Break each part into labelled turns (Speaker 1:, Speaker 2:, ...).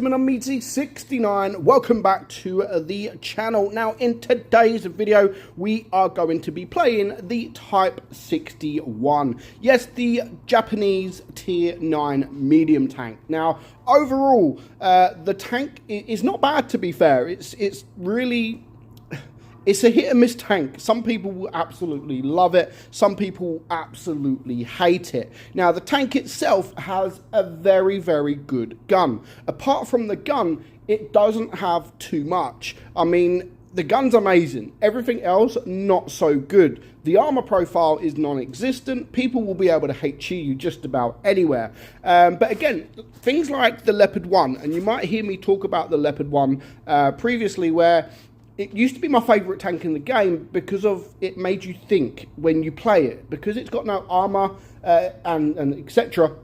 Speaker 1: I'm meadsy69. Welcome back to the channel. Now, in today's video, we are going to be playing the Type 61. Yes, the Japanese Tier 9 medium tank. Now, overall, the tank is not bad, to be fair. It's really... It's a hit and miss tank. Some people will absolutely love it. Some people absolutely hate it. Now, the tank itself has a very, very good gun. Apart from the gun, it doesn't have too much. I mean, the gun's amazing. Everything else, not so good. The armor profile is non-existent. People will be able to HE you just about anywhere. But again, things like the Leopard 1, and you might hear me talk about the Leopard 1 previously, where it used to be my favourite tank in the game because of it made you think when you play it. Because it's got no armour and etc.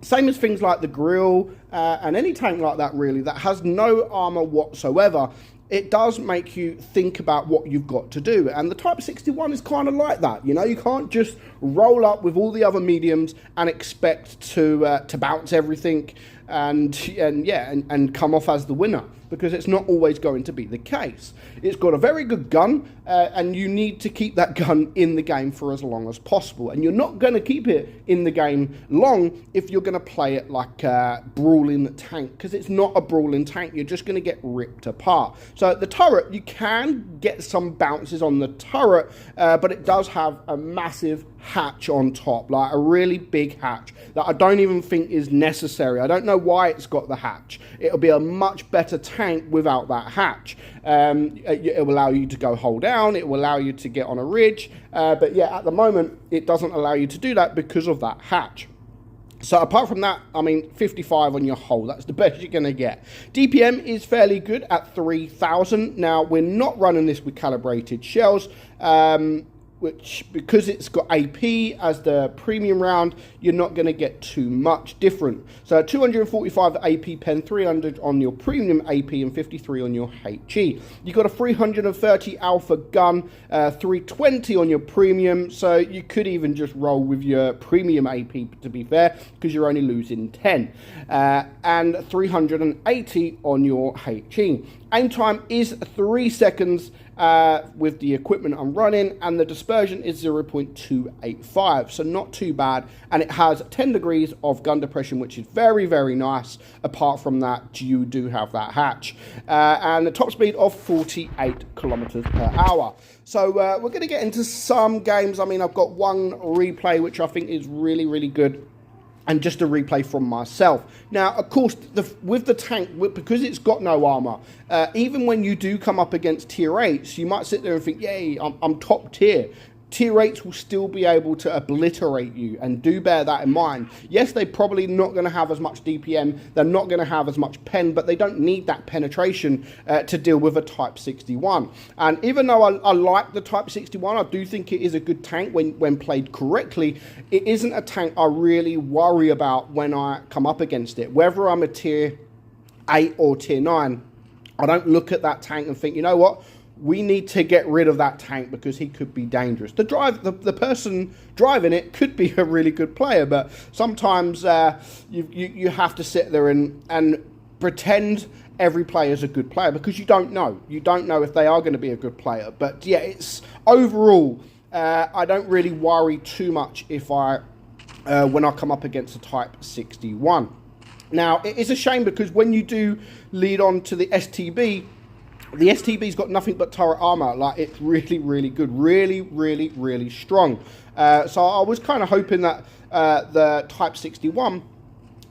Speaker 1: Same as things like the Grill and any tank like that, really, that has no armour whatsoever. It does make you think about what you've got to do. And the Type 61 is kind of like that. You know, you can't just roll up with all the other mediums and expect to bounce everything and come off as the winner, because it's not always going to be the case. It's got a very good gun, and you need to keep that gun in the game for as long as possible. And you're not going to keep it in the game long if you're going to play it like a brawling tank, because it's not a brawling tank. You're just going to get ripped apart. So the turret, you can get some bounces on the turret, but it does have a massive hatch on top, like a really big hatch that I don't even think is necessary. I don't know why it's got the hatch. It'll be a much better tank without that hatch. It will allow you to go hold down, it will allow you to get on a ridge, but yeah, at the moment it doesn't allow you to do that because of that hatch. So apart from that, I mean, 55 on your hull, that's the best you're going to get. DPM is fairly good at 3,000. Now, we're not running this with calibrated shells, which, because it's got AP as the premium round, you're not going to get too much different. So 245 AP pen, 300 on your premium AP, and 53 on your HE. You've got a 330 alpha gun, 320 on your premium, so you could even just roll with your premium AP, to be fair, because you're only losing 10. And 380 on your HE. Aim time is 3 seconds with the equipment I'm running, and the dispersion is 0.285, so not too bad. And it has 10 degrees of gun depression, which is very, very nice. Apart from that, you do have that hatch. And the top speed of 48 kilometers per hour. So we're going to get into some games. I mean, I've got one replay, which I think is really, really good, and just a replay from myself. Now, of course, with the tank, because it's got no armor, even when you do come up against tier 8s, you might sit there and think, yay, I'm top tier. Tier 8s will still be able to obliterate you, and do bear that in mind. Yes, they're probably not going to have as much DPM, they're not going to have as much pen, but they don't need that penetration to deal with a Type 61. And even though I like the Type 61, I do think it is a good tank when played correctly. It isn't a tank I really worry about when I come up against it. Whether I'm a tier 8 or tier 9, I don't look at that tank and think, you know what? We need to get rid of that tank because he could be dangerous. The person driving it could be a really good player, but sometimes you have to sit there and pretend every player is a good player, because you don't know. You don't know if they are going to be a good player. But yeah, it's overall, I don't really worry too much if when I come up against a Type 61. Now, it is a shame because when you do lead on to the STB, the STB's got nothing but turret armor. Like, it's really, really good. Really, really, really strong. So I was kind of hoping that the Type 61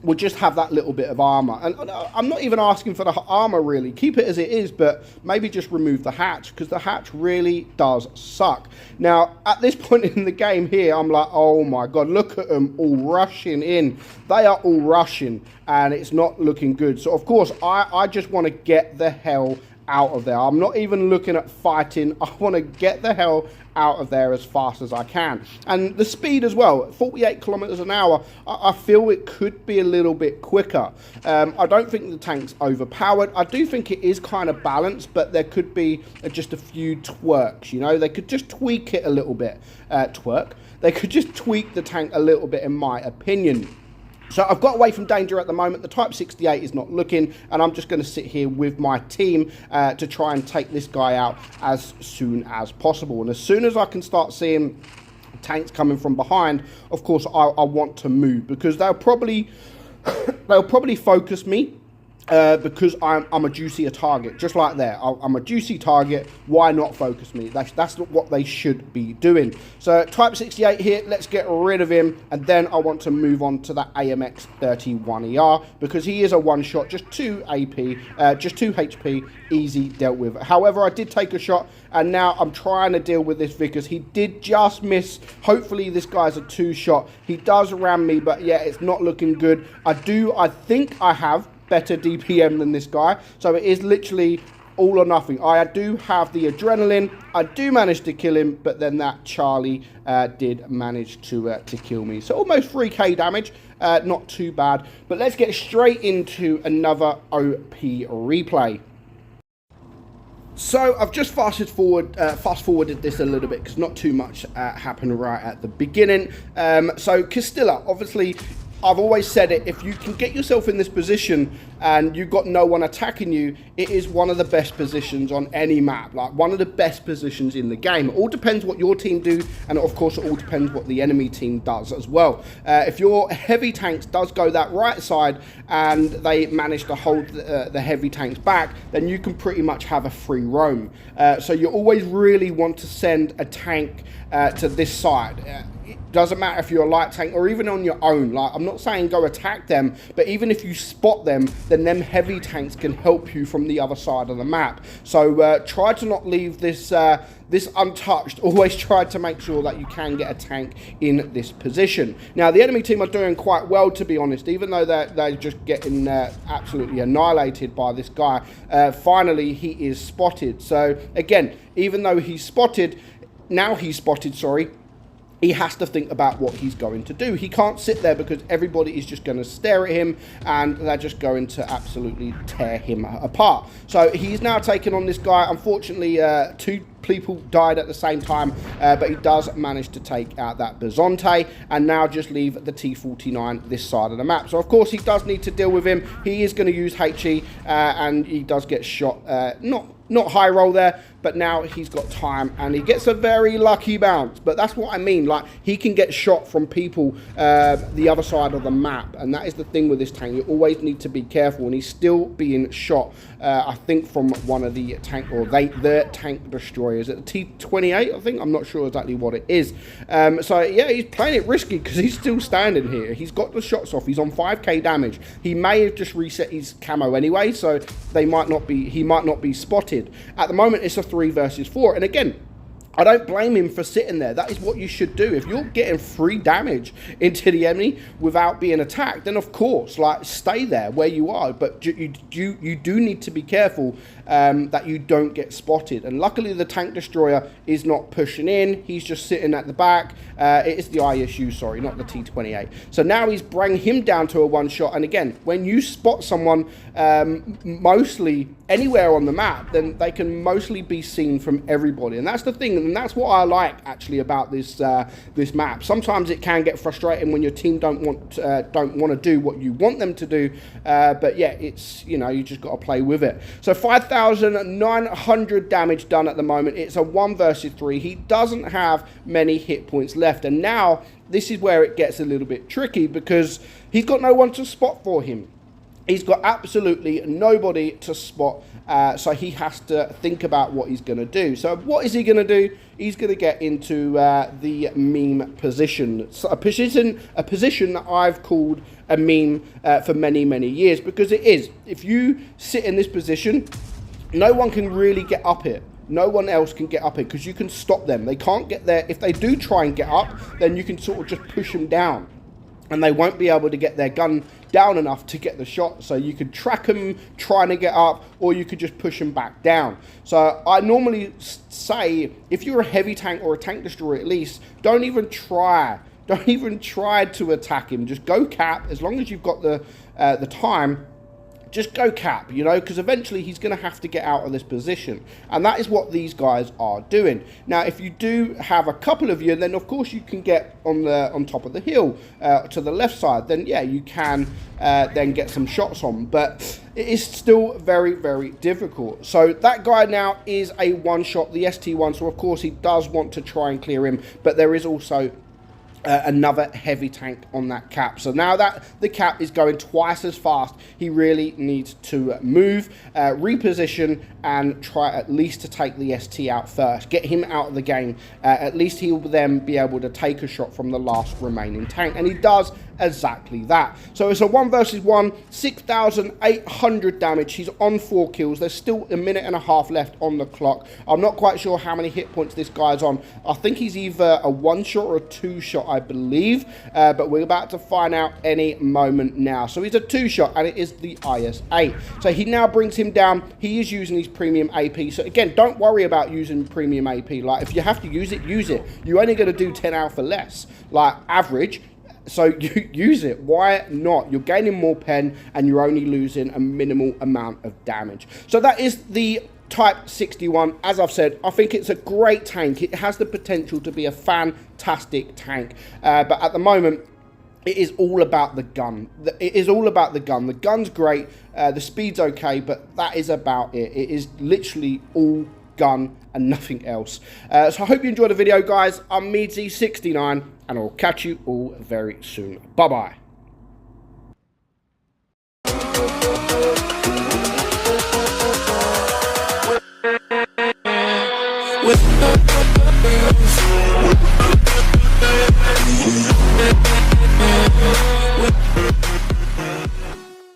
Speaker 1: would just have that little bit of armor. And I'm not even asking for the armor, really. Keep it as it is, but maybe just remove the hatch, because the hatch really does suck. Now, at this point in the game here, I'm like, oh my God, look at them all rushing in. They are all rushing, and it's not looking good. So, of course, I just want to get the hell out of there. I'm not even looking at fighting. I want to get the hell out of there as fast as I can. And the speed as well, 48 kilometers an hour, I feel it could be a little bit quicker. I don't think the tank's overpowered. I do think it is kind of balanced, but there could be just a few twerks, you know. They could just tweak it a little bit. They could just tweak the tank a little bit, in my opinion. So I've got away from danger at the moment. The Type 68 is not looking, and I'm just going to sit here with my team to try and take this guy out as soon as possible. And as soon as I can start seeing tanks coming from behind, of course I want to move, because they'll probably focus me. Because I'm a juicier target, just like there. I'm a juicy target. Why not focus me? That's what they should be doing. So Type 68 here, let's get rid of him, and then I want to move on to that AMX 31ER, because he is a one-shot, just 2 AP, just 2 HP, easy dealt with. However, I did take a shot, and now I'm trying to deal with this Vickers. He did just miss. Hopefully this guy's a 2-shot. He does ram me, but yeah, it's not looking good. I think I have better DPM than this guy, so it is literally all or nothing. I do have the adrenaline. I do manage to kill him, but then that Charlie did manage to kill me. So almost 3k damage, not too bad. But let's get straight into another OP replay. So I've just fast forwarded this a little bit, because not too much happened right at the beginning. So Castilla, obviously, I've always said it, if you can get yourself in this position and you've got no one attacking you, it is one of the best positions on any map, like one of the best positions in the game. It all depends what your team do, and of course it all depends what the enemy team does as well. If your heavy tanks does go that right side and they manage to hold the heavy tanks back, then you can pretty much have a free roam. So you always really want to send a tank to this side. It doesn't matter if you're a light tank or even on your own. Like, I'm not saying go attack them, but even if you spot them, then them heavy tanks can help you from the other side of the map. So try to not leave this this untouched. Always try to make sure that you can get a tank in this position. Now, the enemy team are doing quite well, to be honest, even though they're just getting absolutely annihilated by this guy. Finally, he is spotted. So again, even though he's spotted, sorry, he has to think about what he's going to do. He can't sit there, because everybody is just going to stare at him and they're just going to absolutely tear him apart. So he's now taken on this guy. Unfortunately, 2 people died at the same time, but he does manage to take out that Bizonte and now just leave the T49 this side of the map. So of course he does need to deal with him. He is going to use HE and he does get shot. Not high roll there, but now he's got time and he gets a very lucky bounce. But that's what I mean, like, he can get shot from people the other side of the map, and that is the thing with this tank. You always need to be careful, and he's still being shot, I think, from one of the tank, or the tank destroyers at the T28, I think. I'm not sure exactly what it is. So yeah, he's playing it risky, because he's still standing here. He's got the shots off. He's on 5k damage. He may have just reset his camo anyway, so he might not be spotted. At the moment, it's a 3 versus 4, and again, I don't blame him for sitting there. That is what you should do. If you're getting free damage into the enemy without being attacked, then of course, like, stay there where you are. But you do need to be careful that you don't get spotted. And luckily, the tank destroyer is not pushing in. He's just sitting at the back. It is the ISU, sorry, not the T28. So now he's bringing him down to a 1-shot. And again, when you spot someone mostly anywhere on the map, then they can mostly be seen from everybody. And that's the thing. And that's what I like, actually, about this this map. Sometimes it can get frustrating when your team don't want to do what you want them to do, but yeah, it's, you know, you just got to play with it. So 5,900 damage done at the moment. It's a 1 versus 3. He doesn't have many hit points left, and now this is where it gets a little bit tricky, because he's got no one to spot for him. He's got absolutely nobody to spot, so he has to think about what he's going to do. So what is he going to do? He's going to get into the meme position. So a position that I've called a meme for many, many years, because it is. If you sit in this position, no one can really get up it. No one else can get up it, because you can stop them. They can't get there. If they do try and get up, then you can sort of just push them down, and they won't be able to get their gun down enough to get the shot. So you could track them trying to get up, or you could just push them back down. So I normally say, if you're a heavy tank or a tank destroyer, at least, don't even try to attack him. Just go cap. As long as you've got the time, just go cap, you know, because eventually he's going to have to get out of this position. And that is what these guys are doing. Now, if you do have a couple of you, then of course you can get on top of the hill to the left side, then yeah, you can then get some shots on, but it is still very, very difficult. So that guy now is a one-shot, the ST1, so of course he does want to try and clear him, but there is also another heavy tank on that cap. So now that the cap is going twice as fast, he really needs to move, reposition, and try at least to take the ST out first. Get him out of the game. At least he will then be able to take a shot from the last remaining tank. And he does exactly that. So it's a 1 versus 1, 6,800 damage. He's on 4 kills. There's still a minute and a half left on the clock. I'm not quite sure how many hit points this guy's on. I think he's either a 1-shot or a 2-shot, I believe, but we're about to find out any moment now. So he's a 2-shot, and it is the IS-8. So he now brings him down. He is using his premium AP. So again, don't worry about using premium AP. Like, if you have to use it, use it. You're only going to do 10 alpha less, like average. So you use it. Why not? You're gaining more pen and you're only losing a minimal amount of damage. So that is the Type 61. As I've said, I think it's a great tank. It has the potential to be a fantastic tank. But at the moment, it is all about the gun. It is all about the gun. The gun's great. The speed's okay, but that is about it. It is literally all gun and nothing else. So I hope you enjoyed the video, guys. I'm meadsy69, and I'll catch you all very soon. Bye-bye.